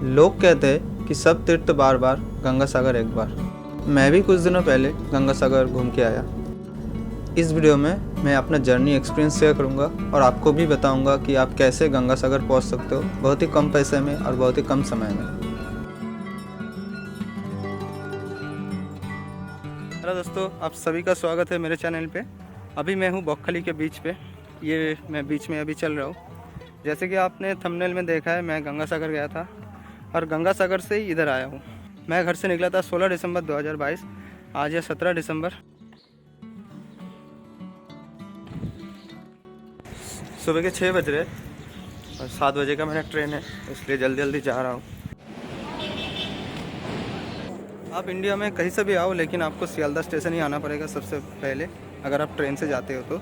लोग कहते हैं कि सब तीर्थ बार बार, गंगा सागर एक बार। मैं भी कुछ दिनों पहले गंगा सागर घूम के आया। इस वीडियो में मैं अपना जर्नी एक्सपीरियंस शेयर करूंगा और आपको भी बताऊंगा कि आप कैसे गंगा सागर पहुंच सकते हो बहुत ही कम पैसे में और बहुत ही कम समय में। हेलो दोस्तों, आप सभी का स्वागत है मेरे चैनल पे। अभी मैं हूँ बौखली के बीच पे। ये मैं बीच में अभी चल रहा हूँ। जैसे कि आपने थंबनेल में देखा है, मैं गंगा सागर गया था और गंगा सागर से ही इधर आया हूँ। मैं घर से निकला था 16 दिसंबर 2022। आज है 17 दिसंबर। सुबह के 6 बज रहे और 7 बजे का मेरा ट्रेन है, इसलिए जल्दी जल्दी जा रहा हूँ। आप इंडिया में कहीं से भी आओ, लेकिन आपको सियालदह स्टेशन ही आना पड़ेगा सबसे पहले, अगर आप ट्रेन से जाते हो तो।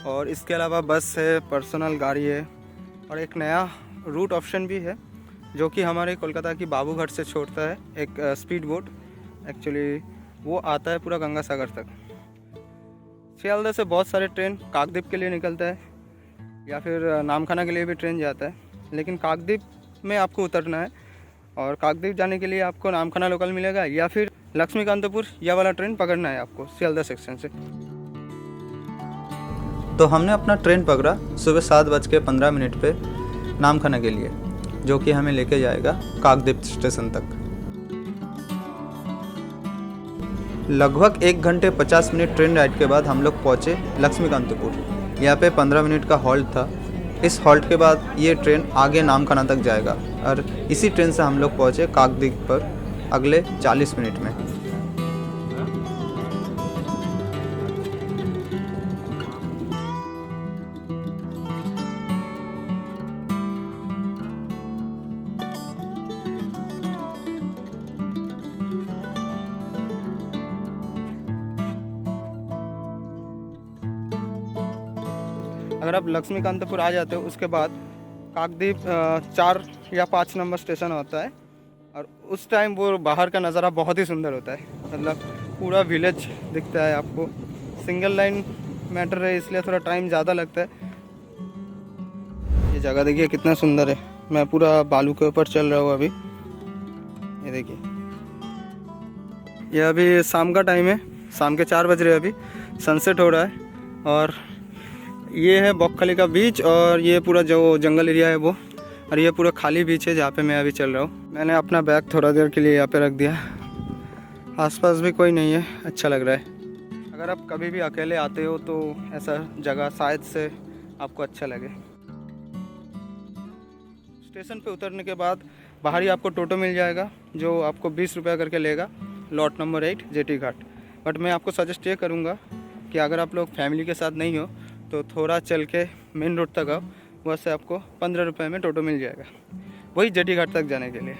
और इसके अलावा बस है, पर्सनल गाड़ी है और एक नया रूट ऑप्शन भी है जो कि हमारे कोलकाता की बाबूघाट से छोड़ता है। एक स्पीड बोट, एक्चुअली वो आता है पूरा गंगा सागर तक। सियालदह से बहुत सारे ट्रेन काकद्वीप के लिए निकलता है या फिर नामखाना के लिए भी ट्रेन जाता है, लेकिन काकद्वीप में आपको उतरना है और काकद्वीप जाने के लिए आपको नामखाना लोकल मिलेगा या फिर लक्ष्मीकांतपुर या वाला ट्रेन पकड़ना है आपको सियालदह सेक्शन से। तो हमने अपना ट्रेन पकड़ा सुबह 7:15 पे नामखाना के लिए, जो कि हमें लेके जाएगा काकद्वीप स्टेशन तक। लगभग 1 घंटे 50 मिनट ट्रेन राइड के बाद हम लोग पहुँचे लक्ष्मीकांतपुर। यहाँ पे 15 मिनट का हॉल्ट था। इस हॉल्ट के बाद ये ट्रेन आगे नामखाना तक जाएगा और इसी ट्रेन से हम लोग पहुँचे काकद्वीप पर अगले 40 मिनट में। अगर आप लक्ष्मीकांतपुर आ जाते हो, उसके बाद काकद्वीप 4 या 5 नंबर स्टेशन होता है और उस टाइम वो बाहर का नज़ारा बहुत ही सुंदर होता है। मतलब पूरा विलेज दिखता है आपको। सिंगल लाइन मैटर है, इसलिए थोड़ा टाइम ज़्यादा लगता है। ये जगह देखिए कितना सुंदर है। मैं पूरा बालू के ऊपर चल रहा हूँ अभी। ये देखिए, ये अभी शाम का टाइम है, शाम के 4 बज रहे हैं। अभी सनसेट हो रहा है और ये है बौखली का बीच और ये पूरा जो जंगल एरिया है वो, और ये पूरा खाली बीच है जहाँ पे मैं अभी चल रहा हूँ। मैंने अपना बैग थोड़ा देर के लिए यहाँ पे रख दिया। आसपास भी कोई नहीं है, अच्छा लग रहा है। अगर आप कभी भी अकेले आते हो तो ऐसा जगह शायद से आपको अच्छा लगे। स्टेशन पे उतरने के बाद बाहर ही आपको टोटो मिल जाएगा जो आपको 20 रुपया करके लेगा, lot number 8 jetty Ghat. But मैं आपको सजेस्ट ये करूँगा कि अगर आप लोग फैमिली के साथ नहीं हो तो थोड़ा चल के मेन रोड तक आओ, वहाँ से आपको 15 रुपये में टोटो मिल जाएगा वही जेटी घाट तक जाने के लिए।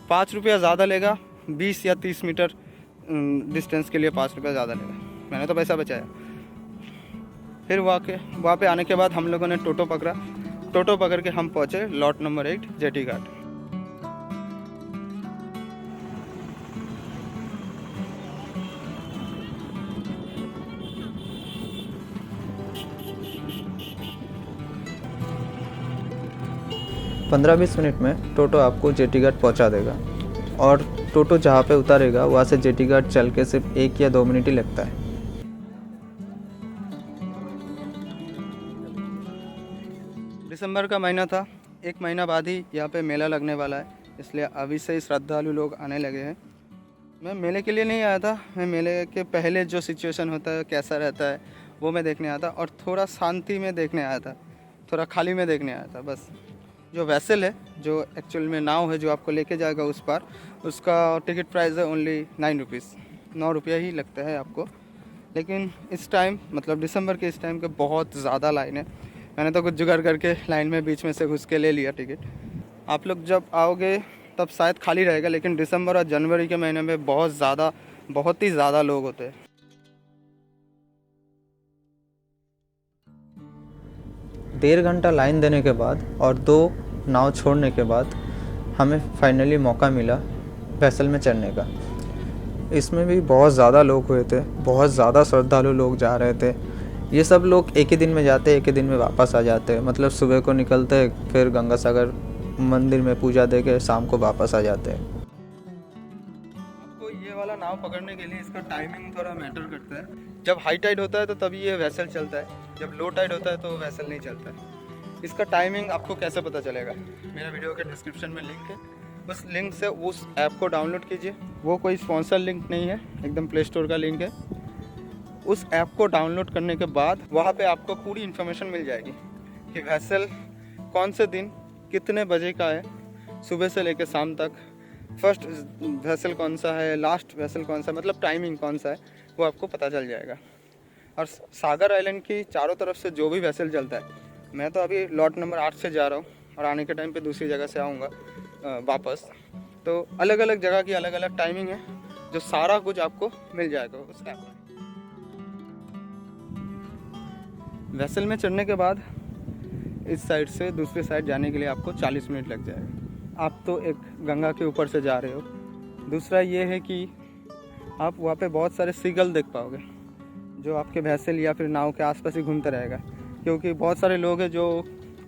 5 रुपया ज़्यादा लेगा, 20 या 30 मीटर डिस्टेंस के लिए 5 रुपया ज़्यादा लेगा। मैंने तो पैसा बचाया। फिर वहाँ पे आने के बाद हम लोगों ने टोटो पकड़ा। टोटो पकड़ के हम पहुँचे लॉट नंबर 8 जेटी घाट। पंद्रह 20 मिनट में टोटो आपको जेटी घाट पहुँचा देगा और टोटो जहाँ पे उतारेगा वहाँ से जेटी घाट चल के सिर्फ 1 या 2 मिनट ही लगता है। दिसंबर का महीना था, 1 महीना बाद ही यहाँ पे मेला लगने वाला है, इसलिए अभी से ही श्रद्धालु लोग आने लगे हैं। मैं मेले के लिए नहीं आया था, मैं मेले के पहले जो सिचुएशन होता है कैसा रहता है वो मैं देखने आया था और थोड़ा शांति में देखने आया था, थोड़ा खाली में देखने आया था बस। जो वेसल है, जो एक्चुअल में नाव है जो आपको लेके जाएगा उस पार, उसका टिकट प्राइस है ओनली 9 रुपीज़, 9 रुपया ही लगता है आपको। लेकिन इस टाइम, मतलब दिसंबर के इस टाइम के बहुत ज़्यादा लाइन है। मैंने तो कुछ जुगाड़ करके लाइन में बीच में से घुस के ले लिया टिकट। आप लोग जब आओगे तब शायद खाली रहेगा, लेकिन दिसंबर और जनवरी के महीने में बहुत ही ज़्यादा लोग होते हैं। डेढ़ घंटा लाइन देने के बाद और 2 नाव छोड़ने के बाद हमें फाइनली मौका मिला वेसल में चढ़ने का। इसमें भी बहुत ज़्यादा लोग हुए थे, बहुत ज़्यादा श्रद्धालु लोग जा रहे थे। ये सब लोग एक ही दिन में जाते, एक ही दिन में वापस आ जाते। मतलब सुबह को निकलते, फिर गंगा सागर मंदिर में पूजा दे के शाम को वापस आ जाते हैं। आपको ये वाला नाव पकड़ने के लिए इसका टाइमिंग थोड़ा मैटर करता है। जब हाई टाइड होता है तो तभी ये वैसल चलता है, जब लो टाइड होता है तो वैसल नहीं चलता है। इसका टाइमिंग आपको कैसे पता चलेगा, मेरा वीडियो के डिस्क्रिप्शन में लिंक है, उस लिंक से उस ऐप को डाउनलोड कीजिए। वो कोई स्पॉन्सर लिंक नहीं है, एकदम प्ले स्टोर का लिंक है। उस ऐप को डाउनलोड करने के बाद वहाँ पे आपको पूरी इन्फॉर्मेशन मिल जाएगी कि वैसल कौन से दिन कितने बजे का है, सुबह से लेकर शाम तक, फर्स्ट वैसल कौन सा है, लास्ट वैसल कौन सा, मतलब टाइमिंग कौन सा है, वो आपको पता चल जाएगा। और सागर आइलैंड की चारों तरफ से जो भी वैसल चलता है, मैं तो अभी लॉट नंबर 8 से जा रहा हूँ और आने के टाइम पे दूसरी जगह से आऊँगा वापस। तो अलग अलग जगह की अलग अलग टाइमिंग है, जो सारा कुछ आपको मिल जाएगा उस ऐप में। वैसल में चढ़ने के बाद इस साइड से दूसरी साइड जाने के लिए आपको 40 मिनट लग जाएगा। आप तो एक गंगा के ऊपर से जा रहे हो। दूसरा ये है कि आप वहाँ पे बहुत सारे सीगल देख पाओगे, जो आपके वैसल या फिर नाव के आसपास ही घूमता रहेगा, क्योंकि बहुत सारे लोग हैं जो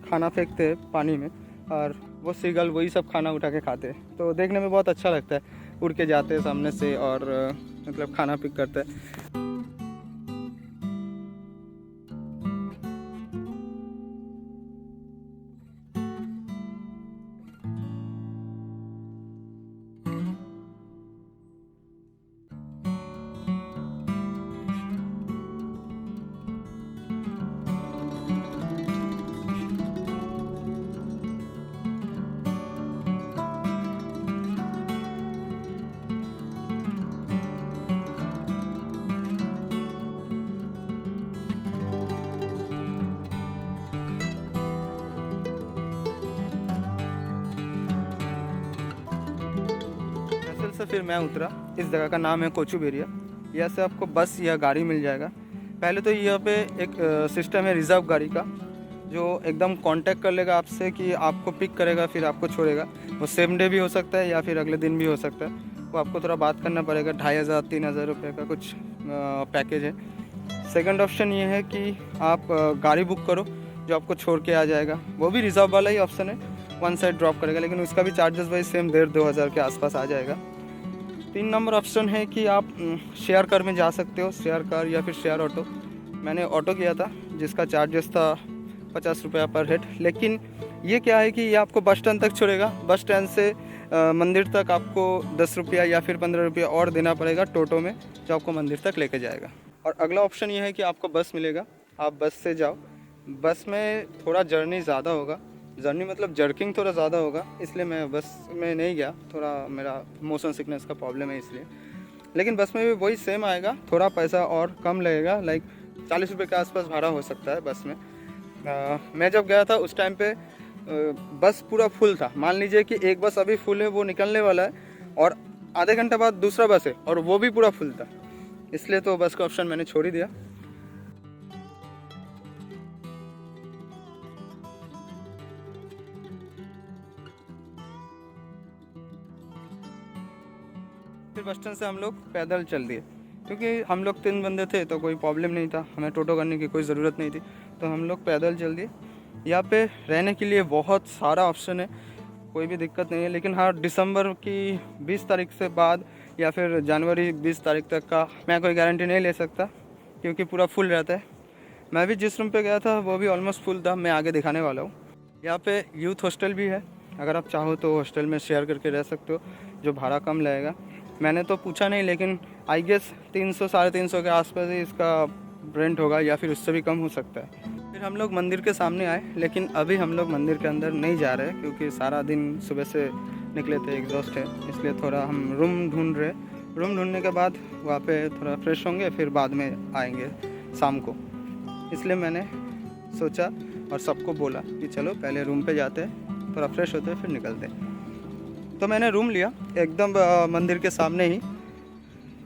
खाना फेंकते हैं पानी में और वो सीगल वही सब खाना उठा के खाते हैं। तो देखने में बहुत अच्छा लगता है, उड़ के जाते हैं सामने से और मतलब खाना पिक करते हैं। से फिर मैं उतरा। इस जगह का नाम है कोचुबेरिया। यहाँ से आपको बस या गाड़ी मिल जाएगा। पहले तो यहाँ पे एक सिस्टम है रिज़र्व गाड़ी का, जो एकदम कांटेक्ट कर लेगा आपसे कि आपको पिक करेगा फिर आपको छोड़ेगा। वो सेम डे भी हो सकता है या फिर अगले दिन भी हो सकता है, वो आपको थोड़ा बात करना पड़ेगा। 2500-3000 रुपये का कुछ पैकेज है। सेकंड ऑप्शन ये है कि आप गाड़ी बुक करो जो आपको छोड़ के आ जाएगा, वो भी रिज़र्व वाला ही ऑप्शन है, वन साइड ड्रॉप करेगा, लेकिन उसका भी चार्जेस वही सेम 1500-2000 हज़ार के आसपास आ जाएगा। 3 नंबर ऑप्शन है कि आप शेयर कार में जा सकते हो, शेयर कार या फिर शेयर ऑटो। मैंने ऑटो किया था जिसका चार्जेस था 50 रुपया पर हेड, लेकिन ये क्या है कि ये आपको बस स्टैंड तक छोड़ेगा। बस स्टैंड से मंदिर तक आपको 10 रुपया या फिर 15 रुपया और देना पड़ेगा टोटो में, जो आपको मंदिर तक लेके जाएगा। और अगला ऑप्शन ये है कि आपको बस मिलेगा, आप बस से जाओ। बस में थोड़ा जर्नी ज़्यादा होगा, जर्नी मतलब जर्किंग थोड़ा ज़्यादा होगा, इसलिए मैं बस में नहीं गया, थोड़ा मेरा मोशन सिकनेस का प्रॉब्लम है इसलिए। लेकिन बस में भी वही सेम आएगा, थोड़ा पैसा और कम लगेगा, लाइक 40 रुपये के आसपास भाड़ा हो सकता है बस में। मैं जब गया था उस टाइम पे बस पूरा फुल था। मान लीजिए कि एक बस अभी फुल है, वो निकलने वाला है, और आधे घंटे बाद दूसरा बस है और वो भी पूरा फुल था, इसलिए तो बस का ऑप्शन मैंने छोड़ ही दिया। फिर बस स्टैंड से हम लोग पैदल चल दिए, क्योंकि हम लोग 3 बंदे थे तो कोई प्रॉब्लम नहीं था, हमें टोटो करने की कोई ज़रूरत नहीं थी, तो हम लोग पैदल चल दिए। यहाँ पे रहने के लिए बहुत सारा ऑप्शन है, कोई भी दिक्कत नहीं है। लेकिन हाँ, दिसंबर की 20 तारीख से बाद या फिर जनवरी 20 तारीख तक का मैं कोई गारंटी नहीं ले सकता, क्योंकि पूरा फुल रहता है। मैं भी जिस रूम पे गया था वो भी ऑलमोस्ट फुल था, मैं आगे दिखाने वाला हूँ। यहाँ पे यूथ हॉस्टल भी है, अगर आप चाहो तो हॉस्टल में शेयर करके रह सकते हो, जो भाड़ा कम लगेगा। मैंने तो पूछा नहीं, लेकिन आई गेस 300-350 के आसपास ही इसका रेंट होगा, या फिर उससे भी कम हो सकता है। फिर हम लोग मंदिर के सामने आए, लेकिन अभी हम लोग मंदिर के अंदर नहीं जा रहे, क्योंकि सारा दिन सुबह से निकले थे, एग्जॉस्ट है, इसलिए थोड़ा हम रूम ढूंढ रहे। रूम ढूंढने के बाद वहाँ पे थोड़ा फ्रेश होंगे, फिर बाद में आएंगे शाम को। इसलिए मैंने सोचा और सबको बोला कि चलो पहले रूम पे जाते हैं, थोड़ा फ्रेश होते हैं, फिर निकलते हैं। तो मैंने रूम लिया एकदम मंदिर के सामने ही।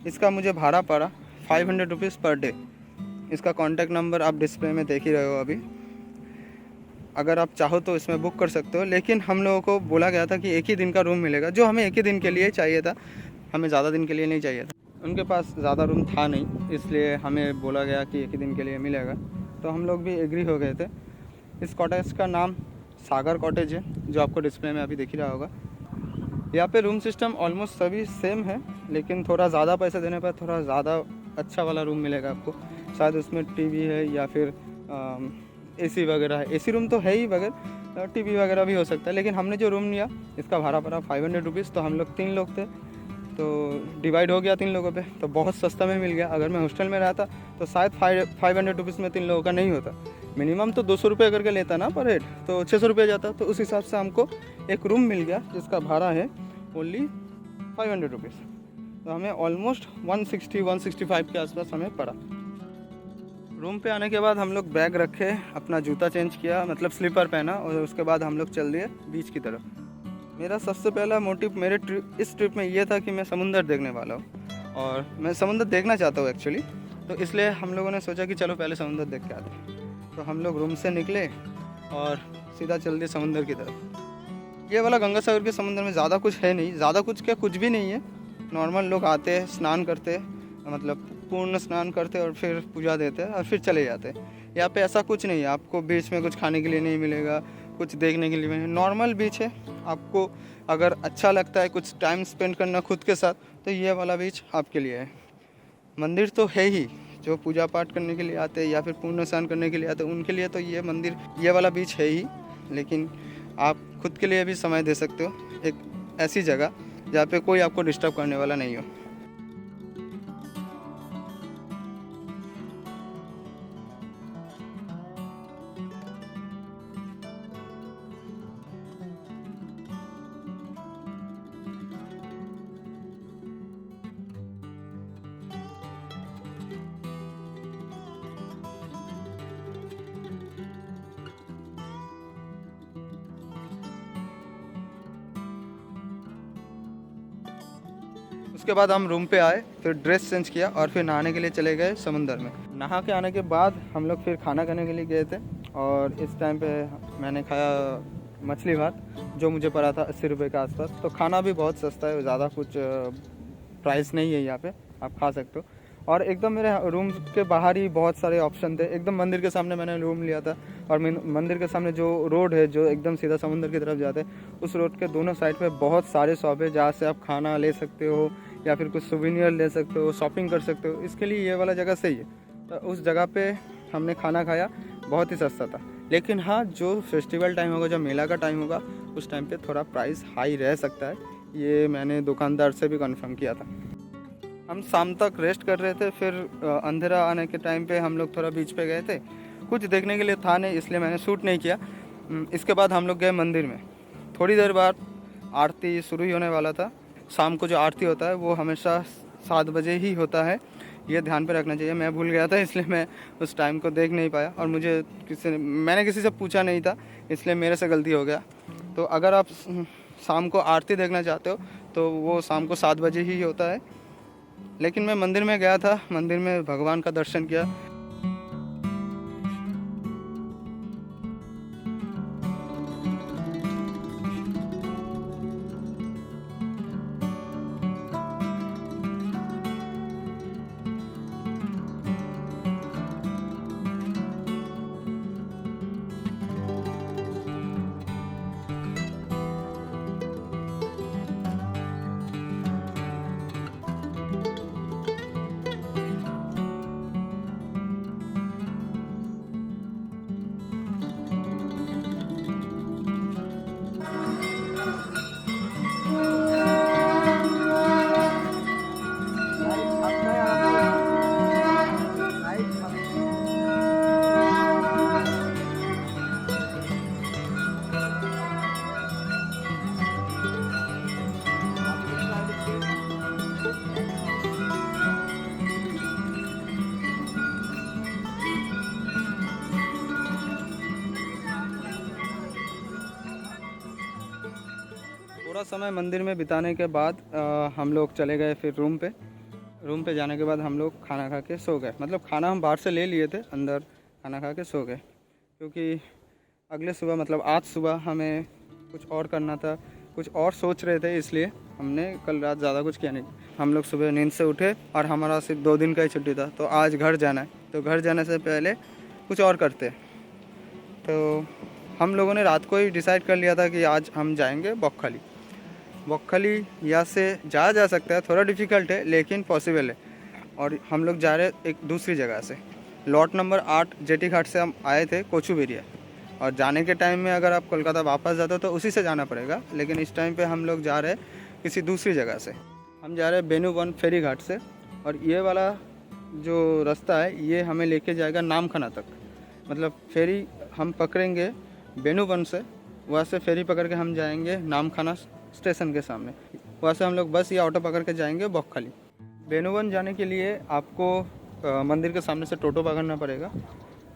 इसका मुझे भाड़ा पड़ा 500 रुपीज़ पर डे। इसका कॉन्टैक्ट नंबर आप डिस्प्ले में देख ही रहे हो अभी। अगर आप चाहो तो इसमें बुक कर सकते हो, लेकिन हम लोगों को बोला गया था कि एक ही दिन का रूम मिलेगा, जो हमें एक ही दिन के लिए चाहिए था, हमें ज़्यादा दिन के लिए नहीं चाहिए था। उनके पास ज़्यादा रूम था नहीं, इसलिए हमें बोला गया कि एक ही दिन के लिए मिलेगा, तो हम लोग भी एग्री हो गए थे। इस कॉटेज का नाम सागर कॉटेज है, जो आपको डिस्प्ले में अभी दिख ही रहा होगा। यहाँ पे रूम सिस्टम ऑलमोस्ट सभी सेम है, लेकिन थोड़ा ज़्यादा पैसे देने पर थोड़ा ज़्यादा अच्छा वाला रूम मिलेगा आपको। शायद उसमें टीवी है या फिर एसी वगैरह है। एसी रूम तो है ही, बगैर टीवी वगैरह भी हो सकता है। लेकिन हमने जो रूम लिया इसका भाड़ा पड़ा 500 रुपीज़। तो हम लोग 3 लोग थे, तो डिवाइड हो गया 3 लोगों पे, तो बहुत सस्ता में मिल गया। अगर मैं हॉस्टल में रहता तो शायद 500 रुपीज़ में 3 लोगों का नहीं होता। मिनिमम तो 200 रुपये करके लेता ना पर हेड, तो 600 रुपये जाता। तो उस हिसाब से हमको एक रूम मिल गया जिसका भाड़ा है ओनली 500 रुपीज़। तो हमें ऑलमोस्ट 160-165 के आसपास हमें पड़ा। रूम पे आने के बाद हम लोग बैग रखे, अपना जूता चेंज किया, मतलब स्लीपर पहना, और उसके बाद हम लोग चल दिए बीच की तरफ। मेरा सबसे पहला मोटिव मेरे इस ट्रिप में ये था कि मैं समुंदर देखने वाला हूँ और मैं समुंदर देखना चाहता हूँ एक्चुअली। तो इसलिए हम लोगों ने सोचा कि चलो पहले समुंदर देख के आते हैं। तो हम लोग रूम से निकले और सीधा चल दिए समुंदर की तरफ। ये वाला गंगासागर के समुंदर में ज़्यादा कुछ है नहीं, ज़्यादा कुछ क्या, कुछ भी नहीं है। नॉर्मल लोग आते हैं, स्नान करते, मतलब पूर्ण स्नान करते और फिर पूजा देते और फिर चले जाते। यहाँ पे ऐसा कुछ नहीं है, आपको बीच में कुछ खाने के लिए नहीं मिलेगा, कुछ देखने के लिए नहीं। नॉर्मल बीच है। आपको अगर अच्छा लगता है कुछ टाइम स्पेंड करना खुद के साथ, तो ये वाला बीच आपके लिए है। मंदिर तो है ही, जो पूजा पाठ करने के लिए आते हैं या फिर पूर्ण स्नान करने के लिए आते हैं उनके लिए तो ये मंदिर, ये वाला बीच है ही। लेकिन आप खुद के लिए भी समय दे सकते हो, एक ऐसी जगह जहाँ पे कोई आपको डिस्टर्ब करने वाला नहीं हो। उसके बाद हम रूम पे आए, फिर ड्रेस चेंज किया और फिर नहाने के लिए चले गए समुंदर में। नहा के आने के बाद हम लोग फिर खाना खाने के लिए गए थे और इस टाइम पे मैंने खाया मछली भात, जो मुझे पड़ा था 80 रुपये के आसपास। तो खाना भी बहुत सस्ता है, ज़्यादा कुछ प्राइस नहीं है यहाँ पे, आप खा सकते हो। और एकदम मेरे रूम के बाहर ही बहुत सारे ऑप्शन थे। एकदम मंदिर के सामने मैंने रूम लिया था और मंदिर के सामने जो रोड है जो एकदम सीधा समुंदर की तरफ जाते हैं, उस रोड के दोनों साइड पे बहुत सारे शॉप है जहाँ से आप खाना ले सकते हो या फिर कुछ सुवेनियर ले सकते हो, शॉपिंग कर सकते हो। इसके लिए ये वाला जगह सही है। तो उस जगह पे हमने खाना खाया, बहुत ही सस्ता था। लेकिन हाँ, जो फेस्टिवल टाइम होगा, जो मेला का टाइम होगा, उस टाइम पे थोड़ा प्राइस हाई रह सकता है। ये मैंने दुकानदार से भी कंफर्म किया था। हम शाम तक रेस्ट कर रहे थे, फिर अंधेरा आने के टाइम पे हम लोग थोड़ा बीच पे गए थे। कुछ देखने के लिए था नहीं, इसलिए मैंने शूट नहीं किया। इसके बाद हम लोग गए मंदिर में। थोड़ी देर बाद आरती शुरू ही होने वाला था। शाम को जो आरती होता है वो हमेशा 7 बजे ही होता है, ये ध्यान पे रखना चाहिए। मैं भूल गया था, इसलिए मैं उस टाइम को देख नहीं पाया और मैंने किसी से पूछा नहीं था, इसलिए मेरे से गलती हो गया। तो अगर आप शाम को आरती देखना चाहते हो तो वो शाम को 7 बजे ही होता है। लेकिन मैं मंदिर में गया था, मंदिर में भगवान का दर्शन किया। थोड़ा समय मंदिर में बिताने के बाद हम लोग चले गए फिर रूम पे जाने के बाद हम लोग खाना खा के सो गए। मतलब खाना हम बाहर से ले लिए थे, अंदर खाना खा के सो गए, क्योंकि अगले सुबह मतलब आज सुबह हमें कुछ और करना था, कुछ और सोच रहे थे, इसलिए हमने कल रात ज़्यादा कुछ किया नहीं। हम लोग सुबह नींद से उठे और हमारा सिर्फ 2 दिन का ही छुट्टी था, तो आज घर जाना है। तो घर जाने से पहले कुछ और करते। तो हम लोगों ने रात को ही डिसाइड कर लिया था कि आज हम जाएंगे बॉक्खाली। बॉक्खाली यहाँ से जाया जा सकता है, थोड़ा डिफ़िकल्ट है लेकिन पॉसिबल है। और हम लोग जा रहे एक दूसरी जगह से, लॉट नंबर 8 जेटी घाट से हम आए थे कोचुवेरिया। और जाने के टाइम में अगर आप कोलकाता वापस जाते हो तो उसी से जाना पड़ेगा, लेकिन इस टाइम पे हम लोग जा रहे हैं किसी दूसरी जगह से। हम जा रहे हैं बेनूवन फेरी घाट से, और ये वाला जो रास्ता है ये हमें लेके जाएगा नामखाना तक। मतलब फेरी हम पकड़ेंगे बेनूवन से, वहाँ से फेरी पकड़ के हम जाएंगे नामखाना स्टेशन के सामने। वहाँ से हम लोग बस या ऑटो पकड़ के जाएंगे बॉक्खाली। बेनूवन जाने के लिए आपको मंदिर के सामने से टोटो पकड़ना पड़ेगा।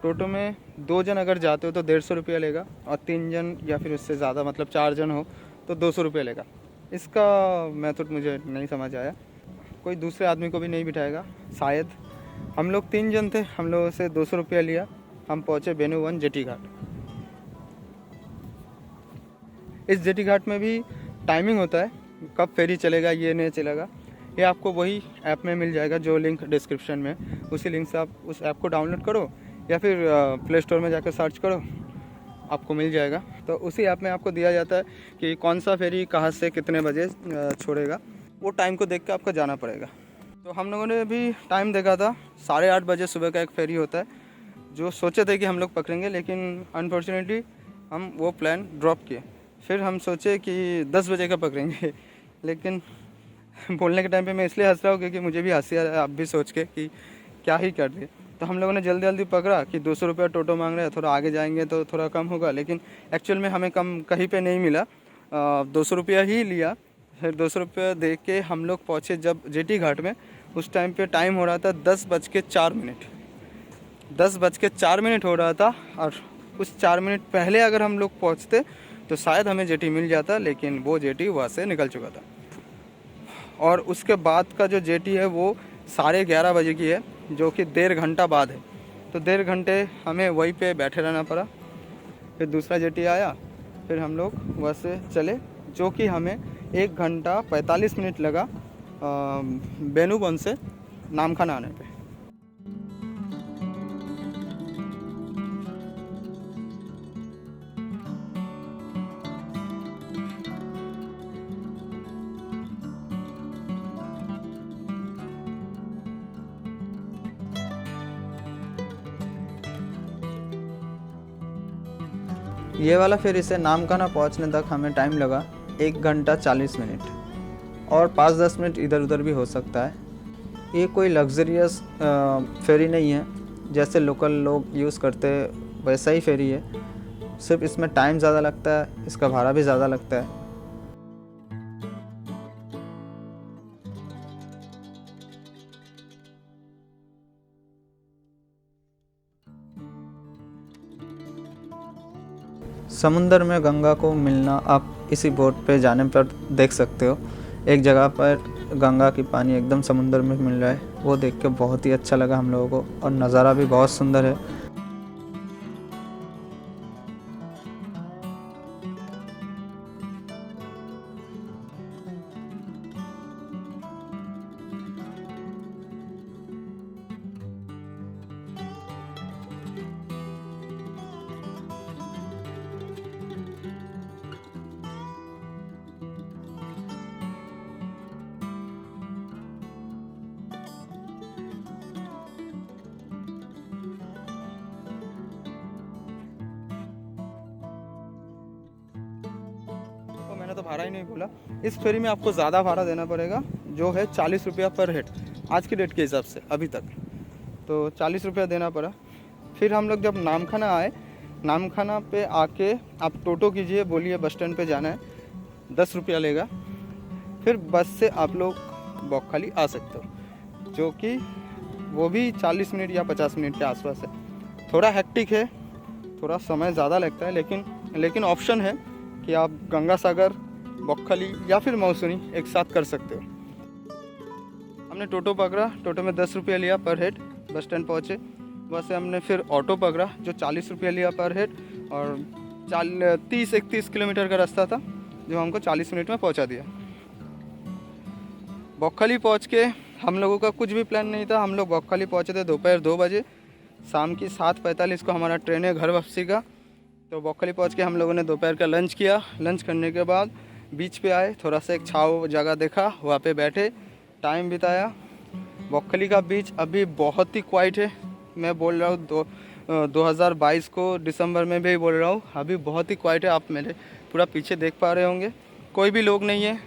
टोटो में 2 जन अगर जाते हो तो 150 रुपया लेगा, और 3 जन या फिर उससे ज़्यादा मतलब 4 जन हो तो 200 रुपया लेगा। इसका मेथड मुझे नहीं समझ आया, कोई दूसरे आदमी को भी नहीं बिठाएगा शायद। हम लोग 3 जन थे, हम लोगों से 200 रुपया लिया। हम पहुँचे बेनूवन जेटी घाट। इस जेटी घाट में भी टाइमिंग होता है, कब फेरी चलेगा ये नहीं चलेगा, ये आपको वही ऐप में मिल जाएगा जो लिंक डिस्क्रिप्शन में। उसी लिंक से आप उस ऐप को डाउनलोड करो या फिर प्ले स्टोर में जाकर सर्च करो, आपको मिल जाएगा। तो उसी ऐप में आपको दिया जाता है कि कौन सा फेरी कहाँ से कितने बजे छोड़ेगा, वो टाइम को देख के आपको जाना पड़ेगा। तो हम लोगों ने भी टाइम देखा था, 8:30 बजे सुबह का एक फेरी होता है, जो सोचे थे कि हम लोग पकड़ेंगे, लेकिन अनफॉर्चुनेटली हम वो प्लान ड्रॉप किए। फिर हम सोचे कि 10 बजे का पकड़ेंगे, लेकिन बोलने के टाइम पे मैं इसलिए हंस रहा हूँ क्योंकि मुझे भी हंसी आ रहा है आप भी सोच के कि क्या ही कर दिए। तो हम लोगों ने जल्दी जल्दी पकड़ा कि 200 रुपया टोटो मांग रहे हैं, थोड़ा आगे जाएंगे तो थोड़ा कम होगा, लेकिन एक्चुअल में हमें कम कहीं पे नहीं मिला, 200 रुपया ही लिया। फिर 200 रुपया दे के हम लोग पहुँचे जब जेटी घाट में। उस टाइम पे टाइम हो रहा था 10:04। 10:04 हो रहा था, और उस 4 मिनट पहले अगर हम लोग पहुँचते तो शायद हमें जेटी मिल जाता, लेकिन वो जेटी वहाँ से निकल चुका था। और उसके बाद का जो जेटी है वो 11:30 बजे की है, जो कि 1.5 घंटा बाद है। तो 1.5 घंटे हमें वहीं पे बैठे रहना पड़ा। फिर दूसरा जेटी आया, फिर हम लोग वहाँ से चले, जो कि हमें 1 घंटा 45 मिनट लगा बेनूवन से नामखाना आने पे। ये वाला फेरी से नामखाना पहुंचने तक हमें टाइम लगा 1 घंटा 40 मिनट, और 5-10 मिनट इधर उधर भी हो सकता है। ये कोई लग्जरियस फेरी नहीं है, जैसे लोकल लोग यूज़ करते वैसा ही फेरी है, सिर्फ इसमें टाइम ज़्यादा लगता है, इसका भाड़ा भी ज़्यादा लगता है। समुंदर में गंगा को मिलना आप इसी बोट पे जाने पर देख सकते हो। एक जगह पर गंगा की पानी एकदम समुंदर में मिल रहा है, वो देख के बहुत ही अच्छा लगा हम लोगों को, और नज़ारा भी बहुत सुंदर है। मैंने तो भाड़ा ही नहीं बोला। इस फेरी में आपको ज़्यादा भाड़ा देना पड़ेगा, जो है 40 रुपया पर हेड आज की डेट के हिसाब से अभी तक, तो 40 रुपया देना पड़ा। फिर हम लोग जब नामखाना आए, नामखाना पे आके आप टोटो कीजिए, बोलिए बस स्टैंड पे जाना है, 10 रुपया लेगा। फिर बस से आप लोग बॉक्खाली आ सकते हो, जो कि वो भी 40 मिनट या 50 मिनट के आसपास है। थोड़ा हेक्टिक है, थोड़ा समय ज़्यादा लगता है, लेकिन ऑप्शन है कि आप गंगा सागर, बॉक्खाली या फिर मौसुनी एक साथ कर सकते हो। हमने टोटो पकड़ा, टोटो में 10 रुपया लिया पर हेड। बस स्टैंड पहुँचे, वहाँ से हमने फिर ऑटो पकड़ा जो 40 रुपया लिया पर हेड, और 30-31 किलोमीटर का रास्ता था जो हमको 40 मिनट में पहुँचा दिया। बॉक्खाली पहुँच के हम लोगों का कुछ भी प्लान नहीं था। हम लोग बॉक्खाली पहुँचे थे दोपहर 2 बजे। शाम की 7:45 को हमारा ट्रेन है घर वापसी का। तो बौखली पहुंच के हम लोगों ने दोपहर का लंच किया। लंच करने के बाद बीच पे आए, थोड़ा सा एक छाव जगह देखा, वहाँ पे बैठे, टाइम बिताया। बौखली का बीच अभी बहुत ही क्वाइट है। मैं बोल रहा हूँ 2022 को दिसंबर में भी बोल रहा हूँ, अभी बहुत ही क्वाइट है। आप मेरे पूरा पीछे देख पा रहे होंगे, कोई भी लोग नहीं है।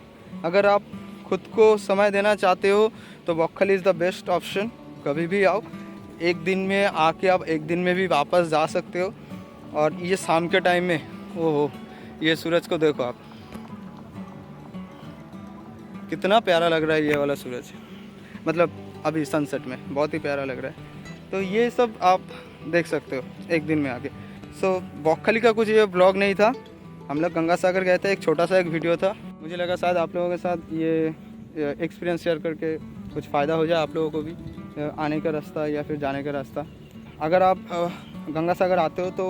अगर आप खुद को समय देना चाहते हो तो Baukhali is the best option. कभी भी आओ, एक दिन में आके आप एक दिन में भी वापस जा सकते हो। और ये शाम के टाइम में, ओहो, ये सूरज को देखो आप, कितना प्यारा लग रहा है ये वाला सूरज, मतलब अभी सनसेट में बहुत ही प्यारा लग रहा है। तो ये सब आप देख सकते हो एक दिन में आके। सो बौखली का कुछ ये ब्लॉग नहीं था, हम लोग गंगा सागर गए थे, एक छोटा सा एक वीडियो था। मुझे लगा शायद आप लोगों के साथ ये एक्सपीरियंस शेयर करके कुछ फ़ायदा हो जाए आप लोगों को भी, आने का रास्ता या फिर जाने का रास्ता। अगर आप गंगा सागर आते हो तो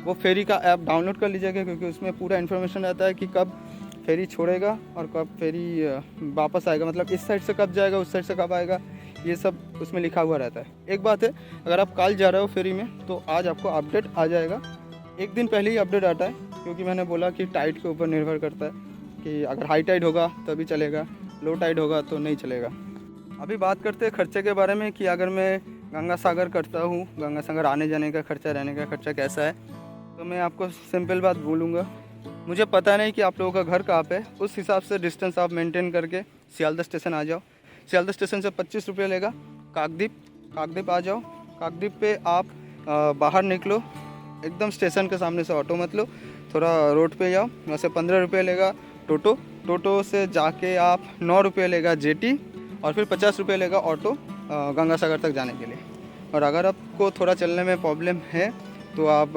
वो फेरी का ऐप डाउनलोड कर लीजिएगा, क्योंकि उसमें पूरा इन्फॉर्मेशन रहता है कि कब फेरी छोड़ेगा और कब फेरी वापस आएगा, मतलब इस साइड से कब जाएगा, उस साइड से कब आएगा, ये सब उसमें लिखा हुआ रहता है। एक बात है, अगर आप कल जा रहे हो फेरी में तो आज आपको अपडेट आ जाएगा, एक दिन पहले ही अपडेट आता है, क्योंकि मैंने बोला कि टाइड के ऊपर निर्भर करता है कि अगर हाई टाइड होगा तभी चलेगा, लो टाइड होगा तो नहीं चलेगा। अभी बात करते हैं खर्चे के बारे में कि अगर मैं गंगा सागर करता हूँ, गंगा सागर आने जाने का खर्चा, रहने का खर्चा कैसा है, तो मैं आपको सिंपल बात बोलूँगा। मुझे पता नहीं कि आप लोगों का घर कहाँ पे है, उस हिसाब से डिस्टेंस आप मेंटेन करके सियालदह स्टेशन आ जाओ। सियालदह स्टेशन से 25 रुपये लेगा। काकद्वीप आ जाओ। काकद्वीप पे आप बाहर निकलो, एकदम स्टेशन के सामने से ऑटो मत लो, थोड़ा रोड पे जाओ, वहाँ से 15 रुपये लेगा टोटो से जाके आप 9 रुपये लेगा जेटी, और फिर 50 रुपये लेगा ऑटो गंगा सागर तक जाने के लिए। और अगर आपको थोड़ा चलने में प्रॉब्लम है तो आप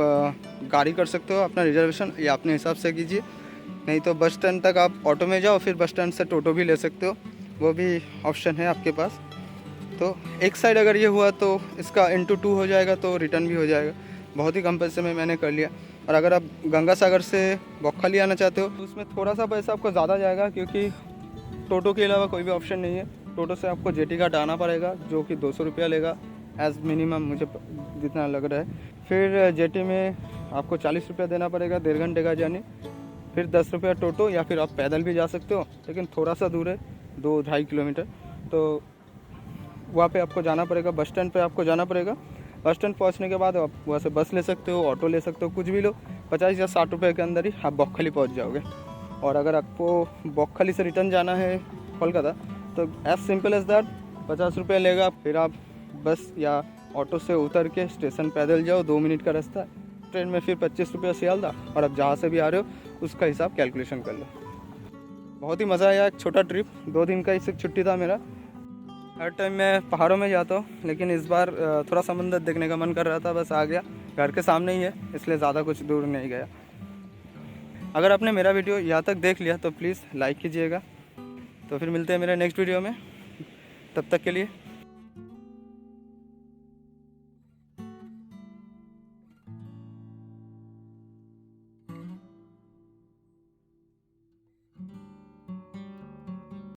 गाड़ी कर सकते हो, अपना रिजर्वेशन या अपने हिसाब से कीजिए, नहीं तो बस स्टैंड तक आप ऑटो में जाओ, फिर बस स्टैंड से टोटो भी ले सकते हो, वो भी ऑप्शन है आपके पास। तो एक साइड अगर ये हुआ तो इसका ×2 हो जाएगा, तो रिटर्न भी हो जाएगा। बहुत ही कम पैसे में मैंने कर लिया। और अगर आप गंगा सागर से बौखली आना चाहते हो तो उसमें थोड़ा सा पैसा आपको ज़्यादा जाएगा, क्योंकि टोटो के अलावा कोई भी ऑप्शन नहीं है। टोटो से आपको जेटी का आना पड़ेगा, जो कि 200 रुपया लेगा एज़ मिनिमम, मुझे जितना लग रहा है। फिर जेटी में आपको 40 रुपया देना पड़ेगा, 1.5 घंटे का जर्नी। फिर 10 रुपया टोटो, या फिर आप पैदल भी जा सकते हो, लेकिन थोड़ा सा दूर है, 2-2.5 किलोमीटर। तो वहाँ पे आपको जाना पड़ेगा, बस स्टैंड पे आपको जाना पड़ेगा। बस स्टैंड पहुँचने के बाद आप वहाँ से बस ले सकते हो, ऑटो ले सकते हो, कुछ भी लो, 50 या 60 रुपये के अंदर ही आप बौखली पहुँच जाओगे। और अगर आपको बौखली से रिटर्न जाना है कोलकाता तो एज सिंपल एज दैट, 50 रुपये लेगा। फिर आप बस या ऑटो से उतर के स्टेशन पैदल जाओ, 2 मिनट का रास्ता है। ट्रेन में फिर 25 रुपये सियालदह, और अब जहाँ से भी आ रहे हो उसका हिसाब कैलकुलेशन कर लो। बहुत ही मज़ा आया, एक छोटा ट्रिप, 2 दिन का इस छुट्टी था मेरा। हर टाइम मैं पहाड़ों में जाता हूँ, लेकिन इस बार थोड़ा समंदर देखने का मन कर रहा था, बस आ गया। घर के सामने ही है, इसलिए ज़्यादा कुछ दूर नहीं गया। अगर आपने मेरा वीडियो यहाँ तक देख लिया तो प्लीज़ लाइक कीजिएगा। तो फिर मिलते हैं मेरे नेक्स्ट वीडियो में, तब तक के लिए